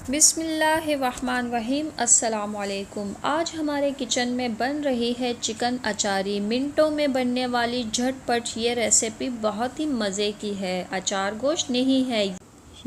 बिस्मिल्लाहिर्रहमानिर्रहीम। अस्सलामुअलैकुम। आज हमारे किचन में बन रही है चिकन अचारी। मिनटों में बनने वाली झटपट ये रेसिपी बहुत ही मज़े की है। अचार गोश्त नहीं है,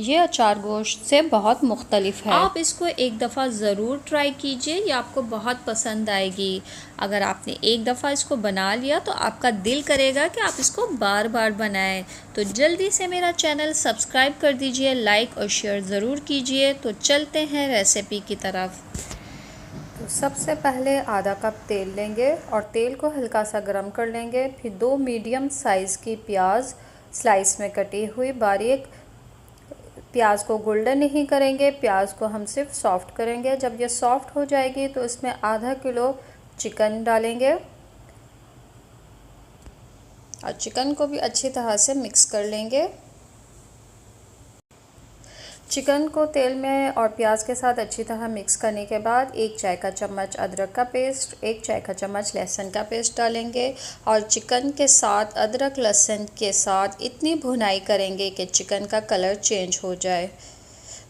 ये अचार गोश्त से बहुत मुख्तलिफ है। आप इसको एक दफ़ा ज़रूर ट्राई कीजिए, ये आपको बहुत पसंद आएगी। अगर आपने एक दफ़ा इसको बना लिया तो आपका दिल करेगा कि आप इसको बार बार बनाएं। तो जल्दी से मेरा चैनल सब्सक्राइब कर दीजिए, लाइक और शेयर ज़रूर कीजिए। तो चलते हैं रेसिपी की तरफ। तो सबसे पहले आधा कप तेल लेंगे और तेल को हल्का सा गर्म कर लेंगे। फिर 2 मीडियम साइज़ की प्याज स्लाइस में कटी हुई बारीक। प्याज को गोल्डन नहीं करेंगे, प्याज को हम सिर्फ सॉफ्ट करेंगे। जब ये सॉफ्ट हो जाएगी तो इसमें आधा किलो चिकन डालेंगे और चिकन को भी अच्छी तरह से मिक्स कर लेंगे। चिकन को तेल में और प्याज के साथ अच्छी तरह मिक्स करने के बाद 1 चाय का चम्मच अदरक का पेस्ट, 1 चाय का चम्मच लहसुन का पेस्ट डालेंगे और चिकन के साथ अदरक लहसुन के साथ इतनी भुनाई करेंगे कि चिकन का कलर चेंज हो जाए।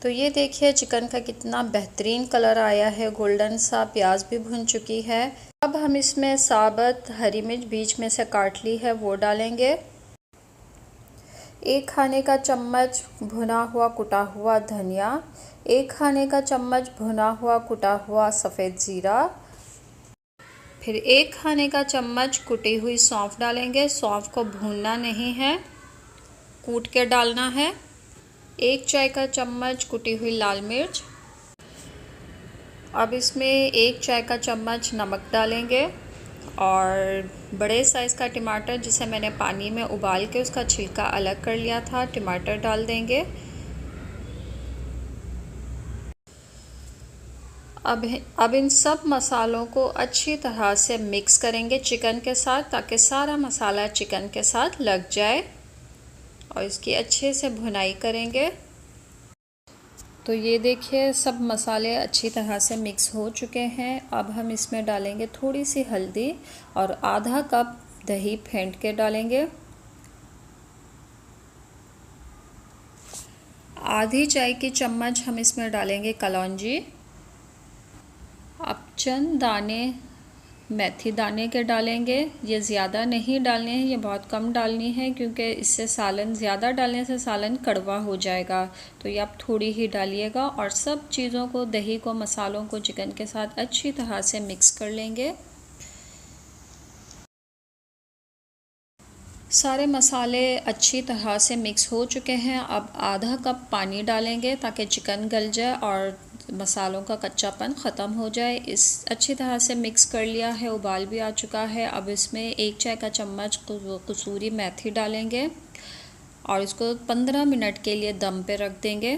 तो ये देखिए चिकन का कितना बेहतरीन कलर आया है, गोल्डन सा। प्याज भी भुन चुकी है। अब हम इसमें साबुत हरी मिर्च बीच में से काट ली है वो डालेंगे। 1 खाने का चम्मच भुना हुआ कुटा हुआ धनिया, 1 खाने का चम्मच भुना हुआ कुटा हुआ सफ़ेद ज़ीरा, फिर 1 खाने का चम्मच कुटी हुई सौंफ डालेंगे। सौंफ को भूनना नहीं है, कूट के डालना है। 1 चाय का चम्मच कुटी हुई लाल मिर्च। अब इसमें 1 चाय का चम्मच नमक डालेंगे और बड़े साइज़ का टमाटर जिसे मैंने पानी में उबाल के उसका छिलका अलग कर लिया था, टमाटर डाल देंगे। अब इन सब मसालों को अच्छी तरह से मिक्स करेंगे चिकन के साथ, ताकि सारा मसाला चिकन के साथ लग जाए और इसकी अच्छे से भुनाई करेंगे। तो ये देखिए सब मसाले अच्छी तरह से मिक्स हो चुके हैं। अब हम इसमें डालेंगे थोड़ी सी हल्दी और आधा कप दही फेंट के डालेंगे। आधी चाय की चम्मच हम इसमें डालेंगे कलौंजी। अब चंद दाने मेथी दाने के डालेंगे। ये ज़्यादा नहीं डालने हैं, ये बहुत कम डालनी है क्योंकि इससे सालन ज़्यादा डालने से सालन कड़वा हो जाएगा। तो ये आप थोड़ी ही डालिएगा और सब चीज़ों को, दही को, मसालों को चिकन के साथ अच्छी तरह से मिक्स कर लेंगे। सारे मसाले अच्छी तरह से मिक्स हो चुके हैं। अब आधा कप पानी डालेंगे ताकि चिकन गल जाए और मसालों का कच्चापन ख़त्म हो जाए। इस अच्छी तरह से मिक्स कर लिया है, उबाल भी आ चुका है। अब इसमें 1 चाय का चम्मच कसूरी मेथी डालेंगे और इसको 15 मिनट के लिए दम पे रख देंगे।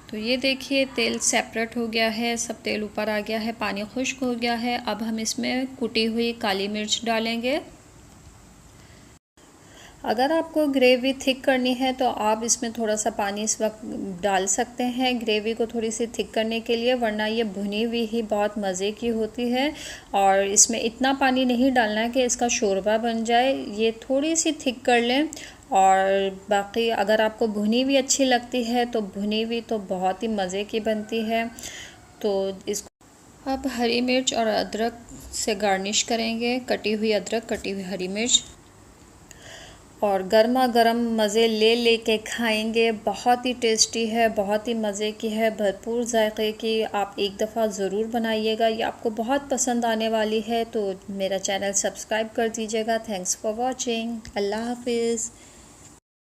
तो ये देखिए तेल सेपरेट हो गया है, सब तेल ऊपर आ गया है, पानी खुश्क हो गया है। अब हम इसमें कुटी हुई काली मिर्च डालेंगे। अगर आपको ग्रेवी थिक करनी है तो आप इसमें थोड़ा सा पानी इस वक्त डाल सकते हैं ग्रेवी को थोड़ी सी थिक करने के लिए, वरना ये भुनी हुई ही बहुत मज़े की होती है। और इसमें इतना पानी नहीं डालना है कि इसका शोरबा बन जाए, ये थोड़ी सी थिक कर लें। और बाकी अगर आपको भुनी हुई अच्छी लगती है तो भुनी हुई तो बहुत ही मज़े की बनती है। तो इसको अब हरी मिर्च और अदरक से गार्निश करेंगे, कटी हुई अदरक, कटी हुई हरी मिर्च, और गर्मा गर्म मज़े ले लेके खाएंगे। बहुत ही टेस्टी है, बहुत ही मज़े की है, भरपूर जायके की। आप एक दफ़ा ज़रूर बनाइएगा, ये आपको बहुत पसंद आने वाली है। तो मेरा चैनल सब्सक्राइब कर दीजिएगा। Thanks for watching. अल्लाह हाफिज़।